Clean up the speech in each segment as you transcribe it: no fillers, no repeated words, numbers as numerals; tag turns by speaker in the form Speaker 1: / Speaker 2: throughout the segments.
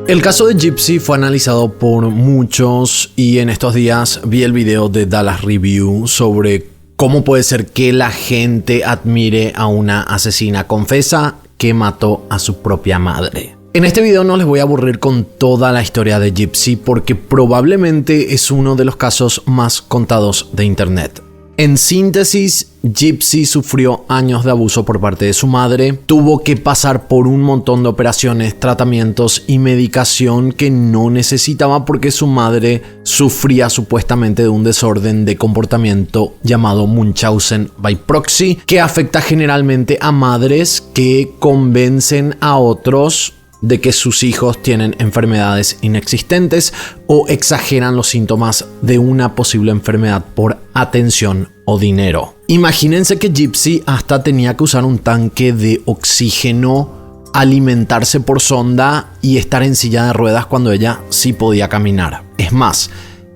Speaker 1: El caso de Gypsy fue analizado por muchos y en estos días vi el video de Dallas Review sobre cómo puede ser que la gente admire a una asesina confesa que mató a su propia madre. En este video no les voy a aburrir con toda la historia de Gypsy porque probablemente es uno de los casos más contados de internet. En síntesis, Gypsy sufrió años de abuso por parte de su madre, tuvo que pasar por un montón de operaciones, tratamientos y medicación que no necesitaba porque su madre sufría supuestamente de un desorden de comportamiento llamado Munchausen by proxy, que afecta generalmente a madres que convencen a otros de que sus hijos tienen enfermedades inexistentes o exageran los síntomas de una posible enfermedad por atención o dinero. Imagínense que Gypsy hasta tenía que usar un tanque de oxígeno, alimentarse por sonda y estar en silla de ruedas cuando ella sí podía caminar. Es más,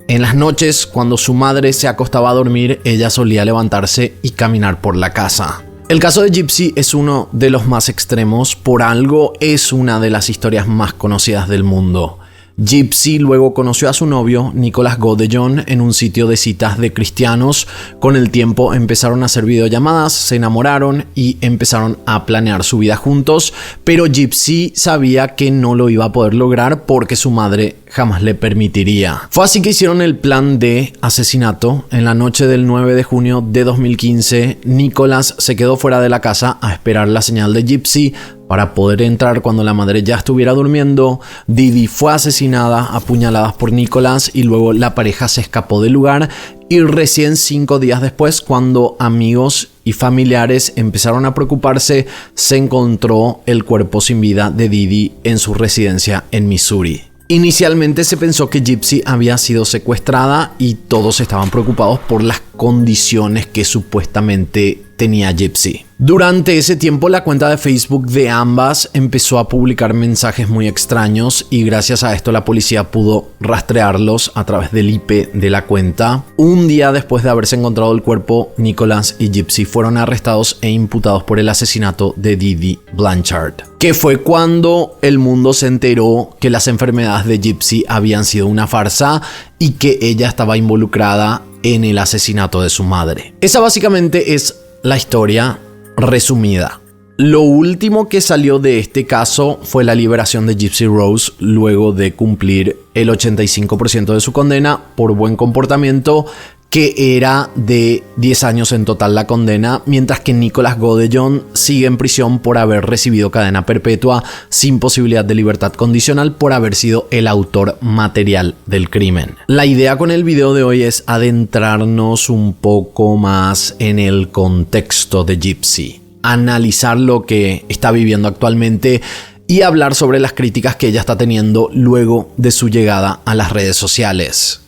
Speaker 1: en las noches cuando su madre se acostaba a dormir, ella solía levantarse y caminar por la casa. El caso de Gypsy es uno de los más extremos, por algo es una de las historias más conocidas del mundo. Gypsy luego conoció a su novio, Nicholas Godejohn, en un sitio de citas de cristianos. Con el tiempo empezaron a hacer videollamadas, se enamoraron y empezaron a planear su vida juntos, pero Gypsy sabía que no lo iba a poder lograr porque su madre jamás le permitiría. Fue así que hicieron el plan de asesinato. En la noche del 9 de junio de 2015, Nicholas se quedó fuera de la casa a esperar la señal de Gypsy para poder entrar cuando la madre ya estuviera durmiendo. Didi fue asesinada a puñaladas por Nicholas y luego la pareja se escapó del lugar. Y recién 5 días después, cuando amigos y familiares empezaron a preocuparse, se encontró el cuerpo sin vida de Didi en su residencia en Missouri. Inicialmente se pensó que Gypsy había sido secuestrada y todos estaban preocupados por las condiciones que supuestamente tenía Gypsy. Durante ese tiempo la cuenta de Facebook de ambas empezó a publicar mensajes muy extraños y gracias a esto la policía pudo rastrearlos a través del IP de la cuenta. Un día después de haberse encontrado el cuerpo, Nicholas y Gypsy fueron arrestados e imputados por el asesinato de Didi Blanchard, que fue cuando el mundo se enteró que las enfermedades de Gypsy habían sido una farsa y que ella estaba involucrada en el asesinato de su madre. Esa básicamente es la historia resumida. Lo último que salió de este caso fue la liberación de Gypsy Rose luego de cumplir el 85% de su condena por buen comportamiento, que era de 10 años en total la condena, mientras que Nicholas Godejohn sigue en prisión por haber recibido cadena perpetua sin posibilidad de libertad condicional por haber sido el autor material del crimen. La idea con el video de hoy es adentrarnos un poco más en el contexto de Gypsy, analizar lo que está viviendo actualmente y hablar sobre las críticas que ella está teniendo luego de su llegada a las redes sociales.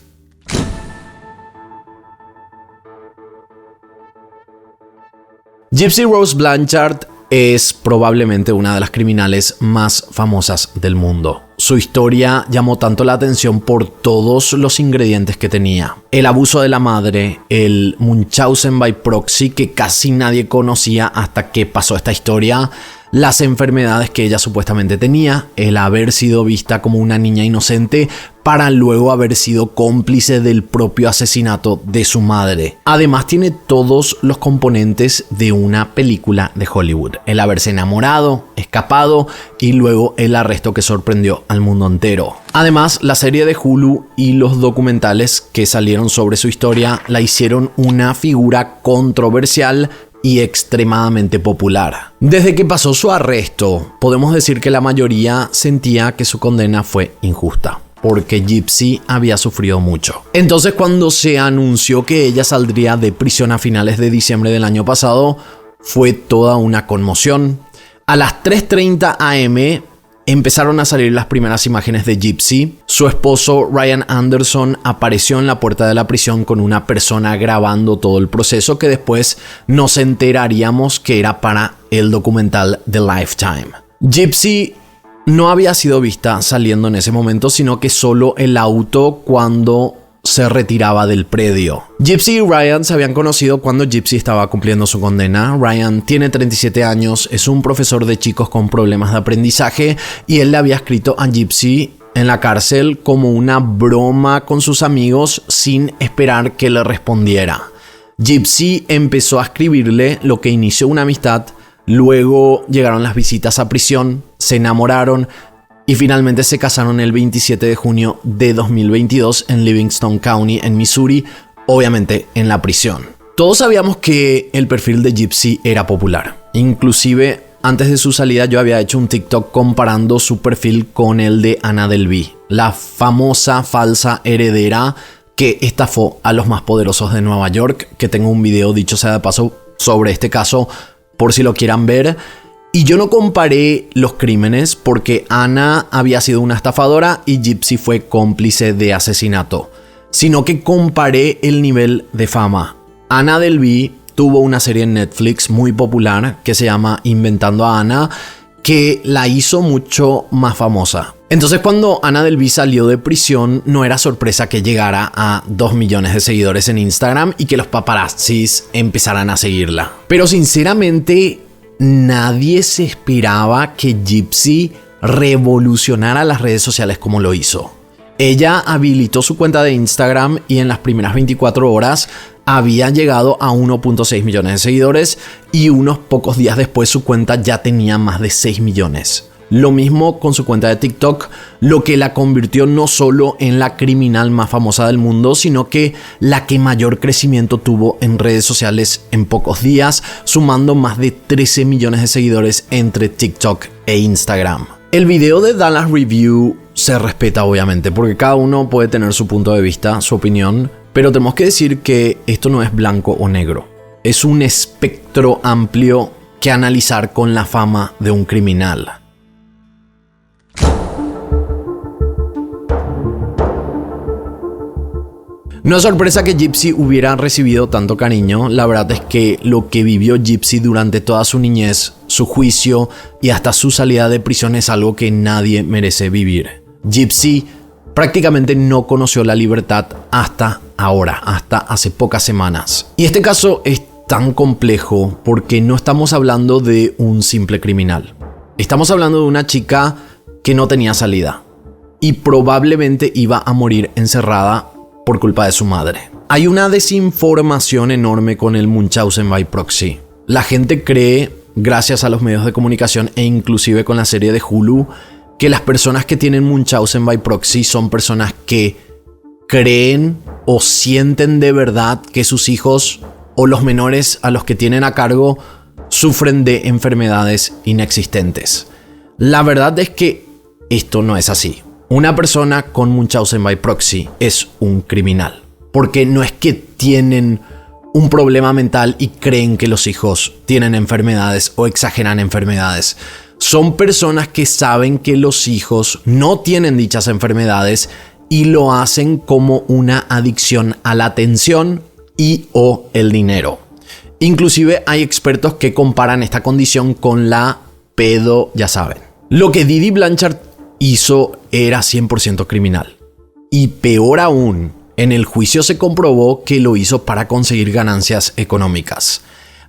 Speaker 1: Gypsy Rose Blanchard es probablemente una de las criminales más famosas del mundo. Su historia llamó tanto la atención por todos los ingredientes que tenía. El abuso de la madre, el Munchausen by proxy que casi nadie conocía hasta que pasó esta historia, las enfermedades que ella supuestamente tenía, el haber sido vista como una niña inocente para luego haber sido cómplice del propio asesinato de su madre. Además tiene todos los componentes de una película de Hollywood. El haberse enamorado, escapado y luego el arresto que sorprendió al mundo entero. Además, la serie de Hulu y los documentales que salieron sobre su historia la hicieron una figura controversial y extremadamente popular. Desde que pasó su arresto, podemos decir que la mayoría sentía que su condena fue injusta, porque Gypsy había sufrido mucho. Entonces, cuando se anunció que ella saldría de prisión a finales de diciembre del año pasado, fue toda una conmoción. A las 3:30 am empezaron a salir las primeras imágenes de Gypsy. Su esposo Ryan Anderson apareció en la puerta de la prisión con una persona grabando todo el proceso que después nos enteraríamos que era para el documental The Lifetime. Gypsy no había sido vista saliendo en ese momento, sino que solo el auto cuando se retiraba del predio. Gypsy y Ryan se habían conocido cuando Gypsy estaba cumpliendo su condena. Ryan tiene 37 años, es un profesor de chicos con problemas de aprendizaje y él le había escrito a Gypsy en la cárcel como una broma con sus amigos sin esperar que le respondiera. Gypsy empezó a escribirle, lo que inició una amistad. Luego llegaron las visitas a prisión, se enamoraron y finalmente se casaron el 27 de junio de 2022 en Livingston County, en Missouri, obviamente en la prisión. Todos sabíamos que el perfil de Gypsy era popular. Inclusive, antes de su salida yo había hecho un TikTok comparando su perfil con el de Anna Delvey, la famosa falsa heredera que estafó a los más poderosos de Nueva York, que tengo un video, dicho sea de paso, sobre este caso, por si lo quieran ver. Y yo no comparé los crímenes porque Anna había sido una estafadora y Gypsy fue cómplice de asesinato, sino que comparé el nivel de fama. Anna Delvey tuvo una serie en Netflix muy popular que se llama Inventando a Anna, que la hizo mucho más famosa. Entonces, cuando Anna Delvey salió de prisión, no era sorpresa que llegara a 2 millones de seguidores en Instagram y que los paparazzis empezaran a seguirla. Pero sinceramente, nadie se esperaba que Gypsy revolucionara las redes sociales como lo hizo. Ella habilitó su cuenta de Instagram y en las primeras 24 horas había llegado a 1.6 millones de seguidores y unos pocos días después su cuenta ya tenía más de 6 millones. Lo mismo con su cuenta de TikTok, lo que la convirtió no solo en la criminal más famosa del mundo, sino que la que mayor crecimiento tuvo en redes sociales en pocos días, sumando más de 13 millones de seguidores entre TikTok e Instagram. El video de Dallas Review se respeta obviamente, porque cada uno puede tener su punto de vista, su opinión, pero tenemos que decir que esto no es blanco o negro. Es un espectro amplio que analizar con la fama de un criminal. No es sorpresa que Gypsy hubiera recibido tanto cariño. La verdad es que lo que vivió Gypsy durante toda su niñez, su juicio y hasta su salida de prisión es algo que nadie merece vivir. Gypsy prácticamente no conoció la libertad hasta ahora, hasta hace pocas semanas. Y este caso es tan complejo porque no estamos hablando de un simple criminal. Estamos hablando de una chica que no tenía salida y probablemente iba a morir encerrada por culpa de su madre. Hay una desinformación enorme con el Munchausen by proxy. La gente cree, gracias a los medios de comunicación e inclusive con la serie de Hulu, que las personas que tienen Munchausen by proxy son personas que creen o sienten de verdad que sus hijos o los menores a los que tienen a cargo sufren de enfermedades inexistentes. La verdad es que esto no es así. Una persona con Munchausen by proxy es un criminal, porque no es que tienen un problema mental y creen que los hijos tienen enfermedades o exageran enfermedades. Son personas que saben que los hijos no tienen dichas enfermedades y lo hacen como una adicción a la atención y o el dinero. Inclusive hay expertos que comparan esta condición con la ya saben. Lo que Didi Blanchard hizo era 100% criminal. Y peor aún, en el juicio se comprobó que lo hizo para conseguir ganancias económicas.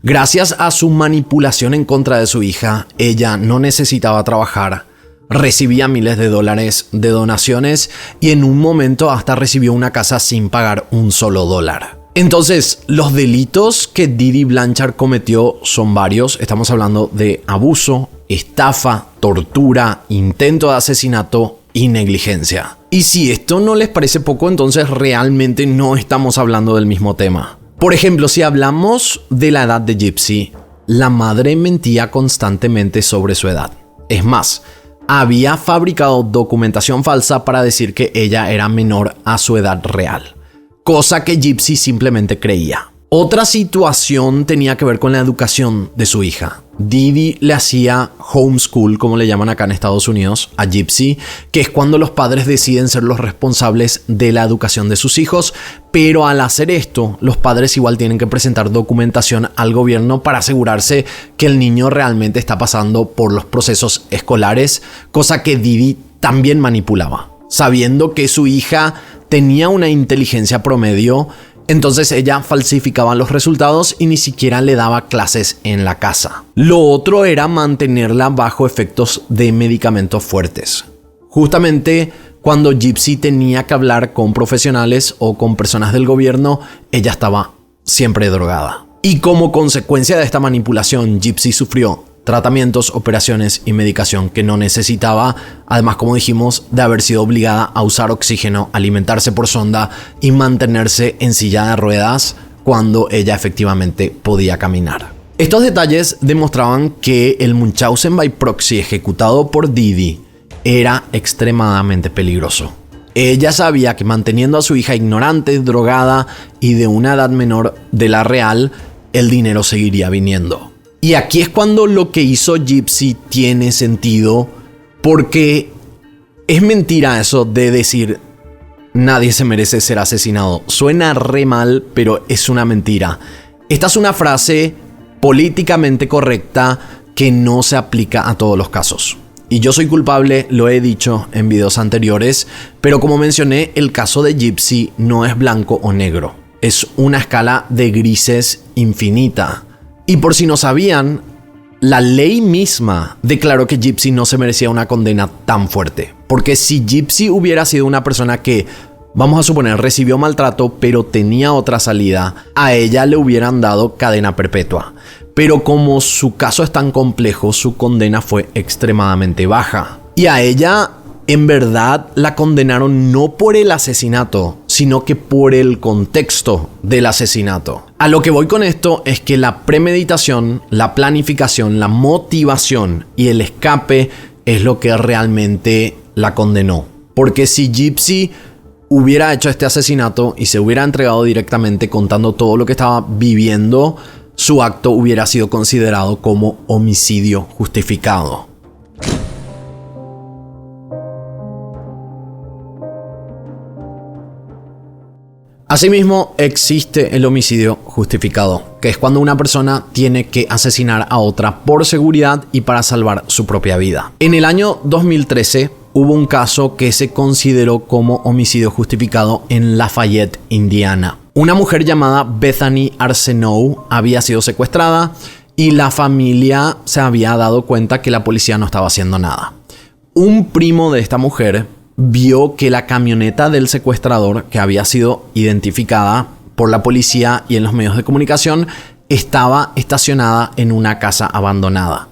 Speaker 1: Gracias a su manipulación en contra de su hija, ella no necesitaba trabajar, recibía miles de dólares de donaciones y en un momento hasta recibió una casa sin pagar un solo dólar. Entonces, los delitos que Didi Blanchard cometió son varios. Estamos hablando de abuso, estafa, tortura, intento de asesinato y negligencia. Y si esto no les parece poco, entonces realmente no estamos hablando del mismo tema. Por ejemplo, si hablamos de la edad de Gypsy, la madre mentía constantemente sobre su edad. Es más, había fabricado documentación falsa para decir que ella era menor a su edad real, cosa que Gypsy simplemente creía. Otra situación tenía que ver con la educación de su hija. Didi le hacía homeschool, como le llaman acá en Estados Unidos, a Gypsy, que es cuando los padres deciden ser los responsables de la educación de sus hijos, pero al hacer esto, los padres igual tienen que presentar documentación al gobierno para asegurarse que el niño realmente está pasando por los procesos escolares, cosa que Didi también manipulaba, sabiendo que su hija tenía una inteligencia promedio, entonces ella falsificaba los resultados y ni siquiera le daba clases en la casa. Lo otro era mantenerla bajo efectos de medicamentos fuertes. Justamente cuando Gypsy tenía que hablar con profesionales o con personas del gobierno, ella estaba siempre drogada. Y como consecuencia de esta manipulación, Gypsy sufrió tratamientos, operaciones y medicación que no necesitaba, además, como dijimos, de haber sido obligada a usar oxígeno, alimentarse por sonda y mantenerse en silla de ruedas cuando ella efectivamente podía caminar. Estos detalles demostraban que el Munchausen by proxy ejecutado por Didi era extremadamente peligroso. Ella sabía que manteniendo a su hija ignorante, drogada y de una edad menor de la real, el dinero seguiría viniendo. Y aquí es cuando lo que hizo Gypsy tiene sentido, porque es mentira eso de decir nadie se merece ser asesinado. Suena re mal, pero es una mentira. Esta es una frase políticamente correcta que no se aplica a todos los casos. Y yo soy culpable, lo he dicho en videos anteriores, pero como mencioné, el caso de Gypsy no es blanco o negro. Es una escala de grises infinita. Y por si no sabían, la ley misma declaró que Gypsy no se merecía una condena tan fuerte. Porque si Gypsy hubiera sido una persona que, vamos a suponer, recibió maltrato pero tenía otra salida, a ella le hubieran dado cadena perpetua. Pero como su caso es tan complejo, su condena fue extremadamente baja. Y a ella, en verdad, la condenaron no por el asesinato, sino que por el contexto del asesinato. A lo que voy con esto es que la premeditación, la planificación, la motivación y el escape es lo que realmente la condenó. Porque si Gypsy hubiera hecho este asesinato y se hubiera entregado directamente contando todo lo que estaba viviendo, su acto hubiera sido considerado como homicidio justificado. Asimismo, existe el homicidio justificado, que es cuando una persona tiene que asesinar a otra por seguridad y para salvar su propia vida. En el año 2013 hubo un caso que se consideró como homicidio justificado en Lafayette, Indiana. Una mujer llamada Bethany Arsenault había sido secuestrada y la familia se había dado cuenta que la policía no estaba haciendo nada. Un primo de esta mujer vio que la camioneta del secuestrador, que había sido identificada por la policía y en los medios de comunicación, estaba estacionada en una casa abandonada.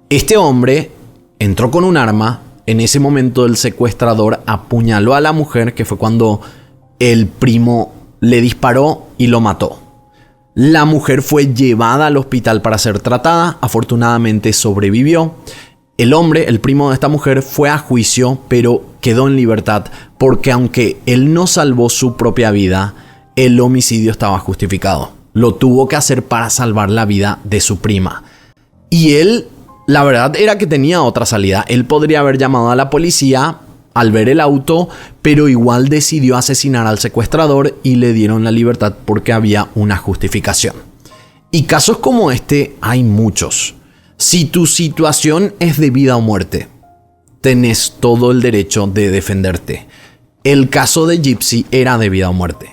Speaker 1: Este hombre entró con un arma. En ese momento el secuestrador apuñaló a la mujer, que fue cuando el primo le disparó y lo mató. La mujer fue llevada al hospital para ser tratada. Afortunadamente sobrevivió. El hombre, el primo de esta mujer, fue a juicio, pero quedó en libertad porque aunque él no salvó su propia vida, el homicidio estaba justificado. Lo tuvo que hacer para salvar la vida de su prima. Y él, la verdad era que tenía otra salida. Él podría haber llamado a la policía al ver el auto, pero igual decidió asesinar al secuestrador y le dieron la libertad porque había una justificación. Y casos como este hay muchos. Si tu situación es de vida o muerte, tenés todo el derecho de defenderte. El caso de Gypsy era de vida o muerte.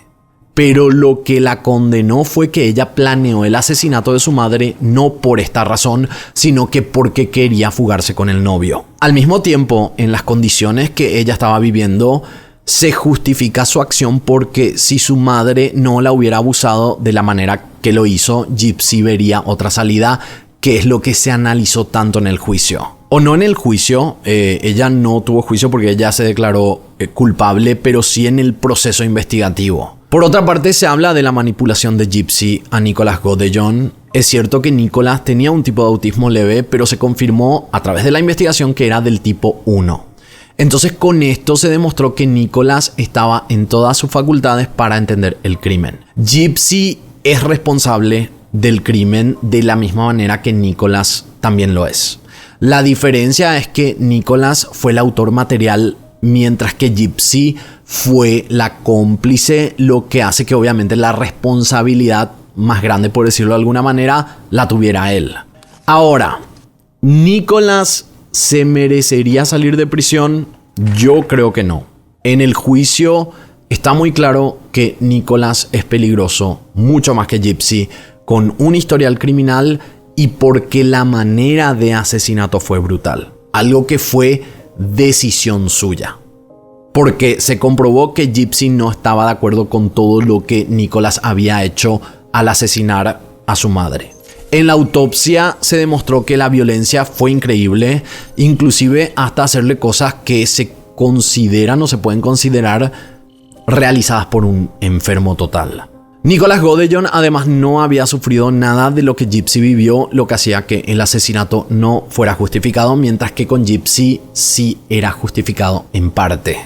Speaker 1: Pero lo que la condenó fue que ella planeó el asesinato de su madre no por esta razón, sino que porque quería fugarse con el novio. Al mismo tiempo, en las condiciones que ella estaba viviendo, se justifica su acción porque si su madre no la hubiera abusado de la manera que lo hizo, Gypsy vería otra salida, que es lo que se analizó tanto en el juicio. O no en el juicio, ella no tuvo juicio porque ella se declaró culpable, pero sí en el proceso investigativo. Por otra parte, se habla de la manipulación de Gypsy a Nicholas Godejohn. Es cierto que Nicholas tenía un tipo de autismo leve, pero se confirmó a través de la investigación que era del tipo 1. Entonces, con esto se demostró que Nicholas estaba en todas sus facultades para entender el crimen. Gypsy es responsable del crimen de la misma manera que Nicholas también lo es. La diferencia es que Nicholas fue el autor material, mientras que Gypsy fue la cómplice, lo que hace que obviamente la responsabilidad más grande, por decirlo de alguna manera, la tuviera él. Ahora, ¿Nicholas se merecería salir de prisión? Yo creo que no. En el juicio está muy claro que Nicholas es peligroso, mucho más que Gypsy, con un historial criminal y porque la manera de asesinato fue brutal. Algo que fue decisión suya. Porque se comprobó que Gypsy no estaba de acuerdo con todo lo que Nicholas había hecho al asesinar a su madre. En la autopsia se demostró que la violencia fue increíble, inclusive hasta hacerle cosas que se consideran o se pueden considerar realizadas por un enfermo total. Nicholas Godejohn además no había sufrido nada de lo que Gypsy vivió, lo que hacía que el asesinato no fuera justificado, mientras que con Gypsy sí era justificado en parte.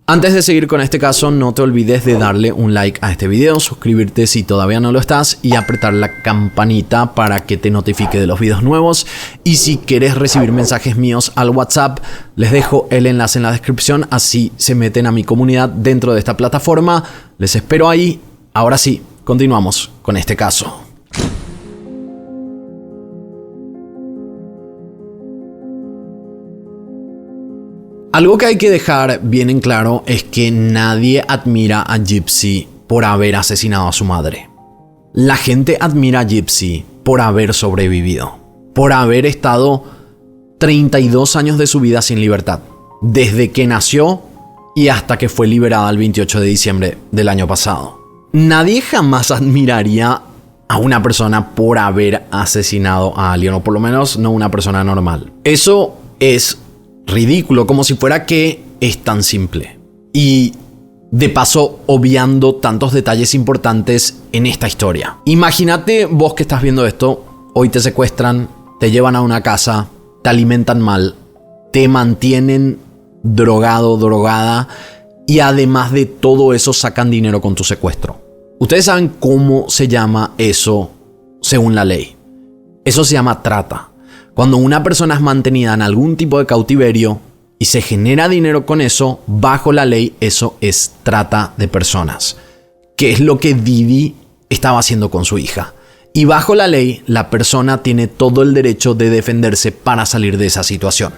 Speaker 1: Antes de seguir con este caso, no te olvides de darle un like a este video, suscribirte si todavía no lo estás y apretar la campanita para que te notifique de los videos nuevos. Y si quieres recibir mensajes míos al WhatsApp, les dejo el enlace en la descripción, así se meten a mi comunidad dentro de esta plataforma. Les espero ahí. Ahora sí, continuamos con este caso. Algo que hay que dejar bien en claro es que nadie admira a Gypsy por haber asesinado a su madre. La gente admira a Gypsy por haber sobrevivido, por haber estado 32 años de su vida sin libertad, desde que nació y hasta que fue liberada el 28 de diciembre del año pasado. Nadie jamás admiraría a una persona por haber asesinado a alguien, o por lo menos no una persona normal. Eso es ridículo, como si fuera que es tan simple. Y de paso, obviando tantos detalles importantes en esta historia. Imagínate vos que estás viendo esto, hoy te secuestran, te llevan a una casa, te alimentan mal, te mantienen drogado, drogada, y además de todo eso sacan dinero con tu secuestro. Ustedes saben cómo se llama eso según la ley. Eso se llama trata. Cuando una persona es mantenida en algún tipo de cautiverio y se genera dinero con eso, bajo la ley eso es trata de personas, que es lo que Didi estaba haciendo con su hija. Y bajo la ley, la persona tiene todo el derecho de defenderse para salir de esa situación.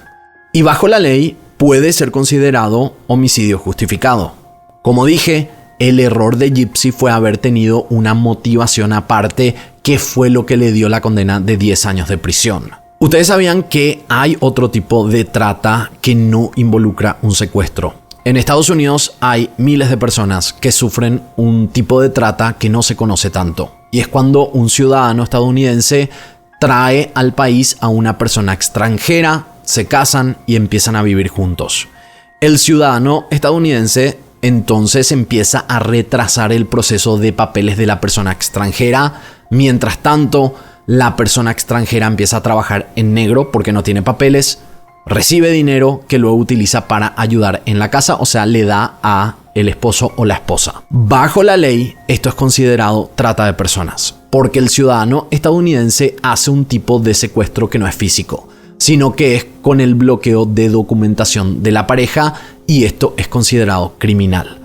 Speaker 1: Y bajo la ley puede ser considerado homicidio justificado. Como dije, el error de Gypsy fue haber tenido una motivación aparte, que fue lo que le dio la condena de 10 años de prisión. Ustedes sabían que hay otro tipo de trata que no involucra un secuestro. En Estados Unidos hay miles de personas que sufren un tipo de trata que no se conoce tanto. Y es cuando un ciudadano estadounidense trae al país a una persona extranjera, se casan y empiezan a vivir juntos. El ciudadano estadounidense entonces empieza a retrasar el proceso de papeles de la persona extranjera. Mientras tanto, la persona extranjera empieza a trabajar en negro porque no tiene papeles, recibe dinero que luego utiliza para ayudar en la casa, o sea, le da a el esposo o la esposa. Bajo la ley, esto es considerado trata de personas, porque el ciudadano estadounidense hace un tipo de secuestro que no es físico, sino que es con el bloqueo de documentación de la pareja, y esto es considerado criminal.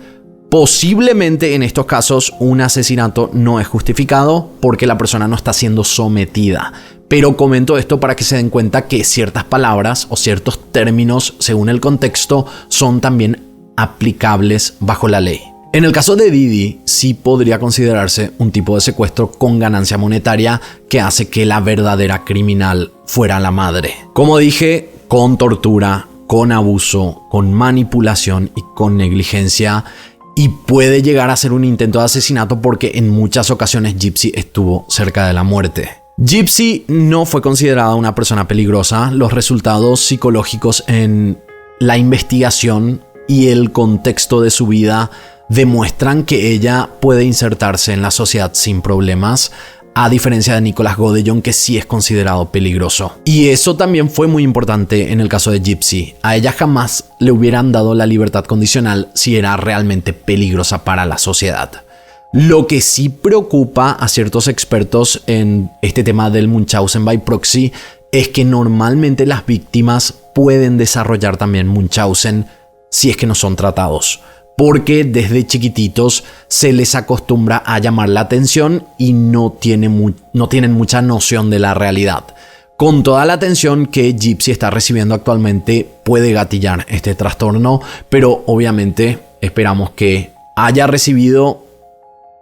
Speaker 1: Posiblemente en estos casos un asesinato no es justificado porque la persona no está siendo sometida. Pero comento esto para que se den cuenta que ciertas palabras o ciertos términos, según el contexto, son también aplicables bajo la ley. En el caso de Didi, sí podría considerarse un tipo de secuestro con ganancia monetaria que hace que la verdadera criminal fuera la madre. Como dije, con tortura, con abuso, con manipulación y con negligencia. Y puede llegar a ser un intento de asesinato porque en muchas ocasiones Gypsy estuvo cerca de la muerte. Gypsy no fue considerada una persona peligrosa. Los resultados psicológicos en la investigación y el contexto de su vida demuestran que ella puede insertarse en la sociedad sin problemas, a diferencia de Nicholas Godejohn, que sí es considerado peligroso. Y eso también fue muy importante en el caso de Gypsy. A ella jamás le hubieran dado la libertad condicional si era realmente peligrosa para la sociedad. Lo que sí preocupa a ciertos expertos en este tema del Munchausen by proxy es que normalmente las víctimas pueden desarrollar también Munchausen si es que no son tratados, porque desde chiquititos se les acostumbra a llamar la atención y no tienen mucha noción de la realidad. Con toda la atención que Gypsy está recibiendo actualmente puede gatillar este trastorno, pero obviamente esperamos que haya recibido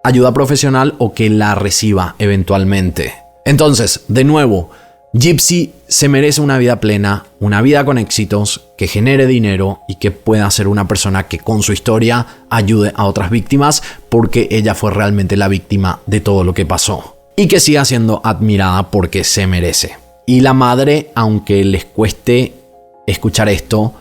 Speaker 1: ayuda profesional o que la reciba eventualmente. Entonces, de nuevo, Gypsy se merece una vida plena, una vida con éxitos, que genere dinero y que pueda ser una persona que con su historia ayude a otras víctimas, porque ella fue realmente la víctima de todo lo que pasó. Y que siga siendo admirada porque se merece. Y la madre, aunque les cueste escuchar esto,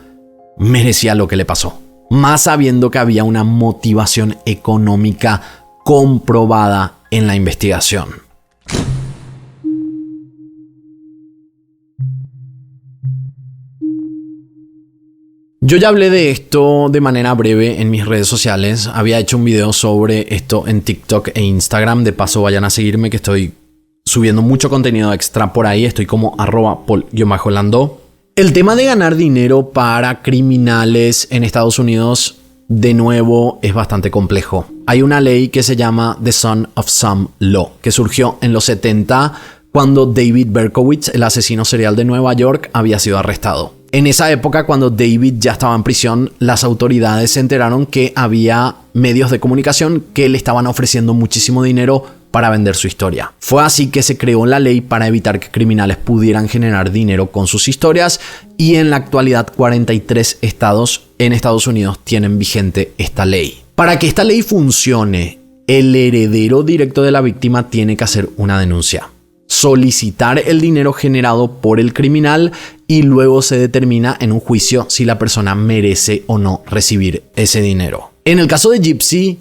Speaker 1: merecía lo que le pasó. Más sabiendo que había una motivación económica comprobada en la investigación. Yo ya hablé de esto de manera breve en mis redes sociales. Había hecho un video sobre esto en TikTok e Instagram. De paso, vayan a seguirme, que estoy subiendo mucho contenido extra por ahí. Estoy como @Paul_Lando. El tema de ganar dinero para criminales en Estados Unidos, de nuevo, es bastante complejo. Hay una ley que se llama The Son of Sam Law, que surgió en los 70 cuando David Berkowitz, el asesino serial de Nueva York, había sido arrestado. En esa época, cuando David ya estaba en prisión, las autoridades se enteraron que había medios de comunicación que le estaban ofreciendo muchísimo dinero para vender su historia. Fue así que se creó la ley para evitar que criminales pudieran generar dinero con sus historias, y en la actualidad 43 estados en Estados Unidos tienen vigente esta ley. Para que esta ley funcione, el heredero directo de la víctima tiene que hacer una denuncia, solicitar el dinero generado por el criminal, y luego se determina en un juicio si la persona merece o no recibir ese dinero. En el caso de Gypsy,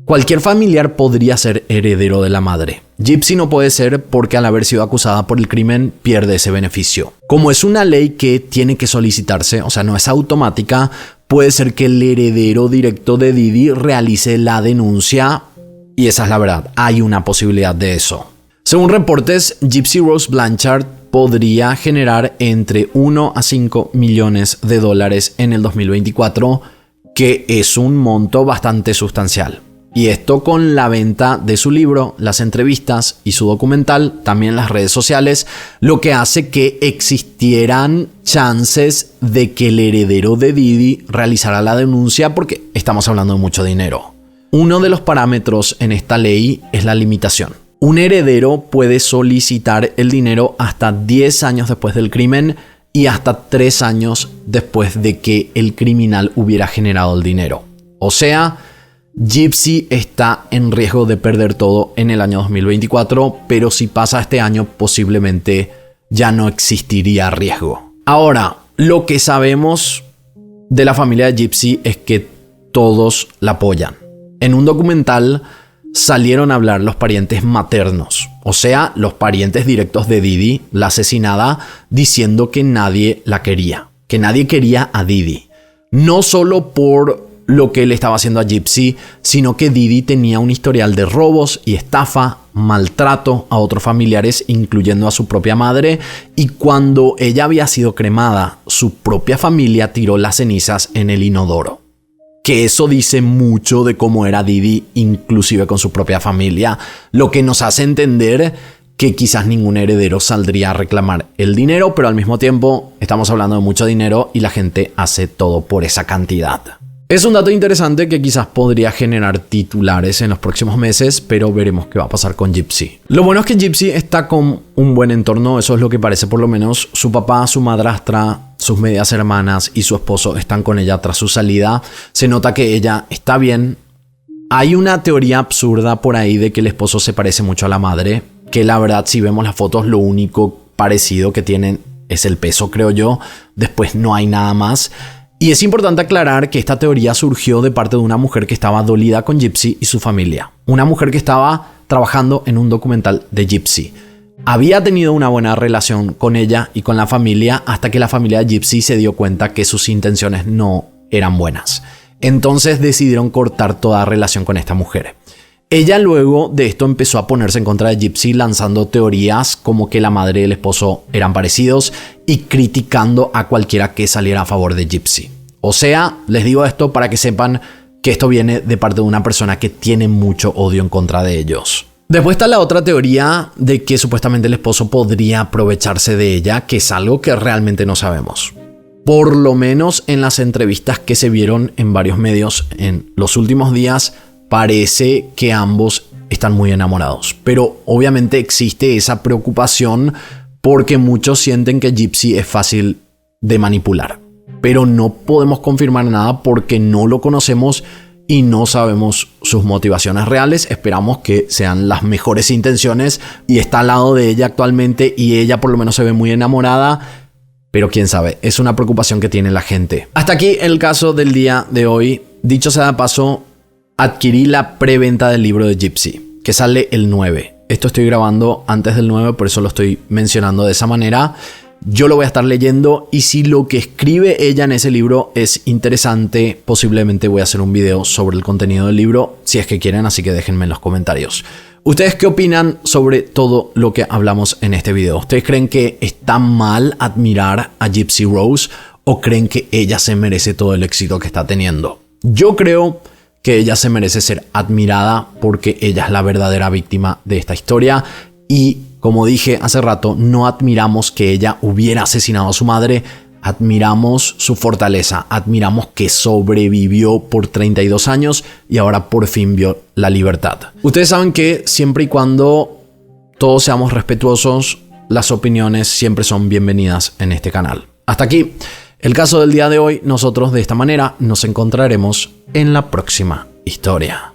Speaker 1: cualquier familiar podría ser heredero de la madre. Gypsy no puede ser porque al haber sido acusada por el crimen pierde ese beneficio. Como es una ley que tiene que solicitarse, o sea, no es automática, puede ser que el heredero directo de Didi realice la denuncia, y esa es la verdad, hay una posibilidad de eso. Según reportes, Gypsy Rose Blanchard podría generar entre 1 a 5 millones de dólares en el 2024, que es un monto bastante sustancial. Y esto con la venta de su libro, las entrevistas y su documental, también las redes sociales, lo que hace que existieran chances de que el heredero de Didi realizara la denuncia, porque estamos hablando de mucho dinero. Uno de los parámetros en esta ley es la limitación. Un heredero puede solicitar el dinero hasta 10 años después del crimen y hasta 3 años después de que el criminal hubiera generado el dinero. O sea, Gypsy está en riesgo de perder todo en el año 2024, pero si pasa este año posiblemente ya no existiría riesgo. Ahora, lo que sabemos de la familia de Gypsy es que todos la apoyan. En un documental salieron a hablar los parientes maternos, o sea, los parientes directos de Didi, la asesinada, diciendo que nadie la quería, que nadie quería a Didi. No solo por lo que le estaba haciendo a Gypsy, sino que Didi tenía un historial de robos y estafa, maltrato a otros familiares, incluyendo a su propia madre, y cuando ella había sido cremada, su propia familia tiró las cenizas en el inodoro. Que eso dice mucho de cómo era Didi, inclusive con su propia familia, lo que nos hace entender que quizás ningún heredero saldría a reclamar el dinero, pero al mismo tiempo estamos hablando de mucho dinero y la gente hace todo por esa cantidad. Es un dato interesante que quizás podría generar titulares en los próximos meses, pero veremos qué va a pasar con Gypsy. Lo bueno es que Gypsy está con un buen entorno, eso es lo que parece por lo menos. Su papá, su madrastra, sus medias hermanas y su esposo están con ella tras su salida. Se nota que ella está bien. Hay una teoría absurda por ahí de que el esposo se parece mucho a la madre, que la verdad si vemos las fotos lo único parecido que tienen es el peso, creo yo. Después no hay nada más. Y es importante aclarar que esta teoría surgió de parte de una mujer que estaba dolida con Gypsy y su familia. Una mujer que estaba trabajando en un documental de Gypsy. Había tenido una buena relación con ella y con la familia hasta que la familia de Gypsy se dio cuenta que sus intenciones no eran buenas. Entonces decidieron cortar toda relación con esta mujer. Ella luego de esto empezó a ponerse en contra de Gypsy, lanzando teorías como que la madre y el esposo eran parecidos y criticando a cualquiera que saliera a favor de Gypsy. O sea, les digo esto para que sepan que esto viene de parte de una persona que tiene mucho odio en contra de ellos. Después está la otra teoría de que supuestamente el esposo podría aprovecharse de ella, que es algo que realmente no sabemos. por lo menos en las entrevistas que se vieron en varios medios en los últimos días, parece que ambos están muy enamorados. Pero obviamente existe esa preocupación porque muchos sienten que Gypsy es fácil de manipular. Pero no podemos confirmar nada porque no lo conocemos y no sabemos sus motivaciones reales. Esperamos que sean las mejores intenciones y está al lado de ella actualmente y ella por lo menos se ve muy enamorada. Pero quién sabe, es una preocupación que tiene la gente. Hasta aquí el caso del día de hoy. Dicho sea de paso, adquirí la preventa del libro de Gypsy, que sale el 9. Esto estoy grabando antes del 9, por eso lo estoy mencionando de esa manera. Yo lo voy a estar leyendo y si lo que escribe ella en ese libro es interesante, posiblemente voy a hacer un video sobre el contenido del libro, si es que quieren, así que déjenme en los comentarios. ¿Ustedes qué opinan sobre todo lo que hablamos en este video? ¿Ustedes creen que está mal admirar a Gypsy Rose o creen que ella se merece todo el éxito que está teniendo? Yo creo que ella se merece ser admirada porque ella es la verdadera víctima de esta historia y, como dije hace rato, no admiramos que ella hubiera asesinado a su madre, admiramos su fortaleza, admiramos que sobrevivió por 32 años y ahora por fin vio la libertad. Ustedes saben que siempre y cuando todos seamos respetuosos, las opiniones siempre son bienvenidas en este canal. Hasta aquí el caso del día de hoy. Nosotros de esta manera nos encontraremos en la próxima historia.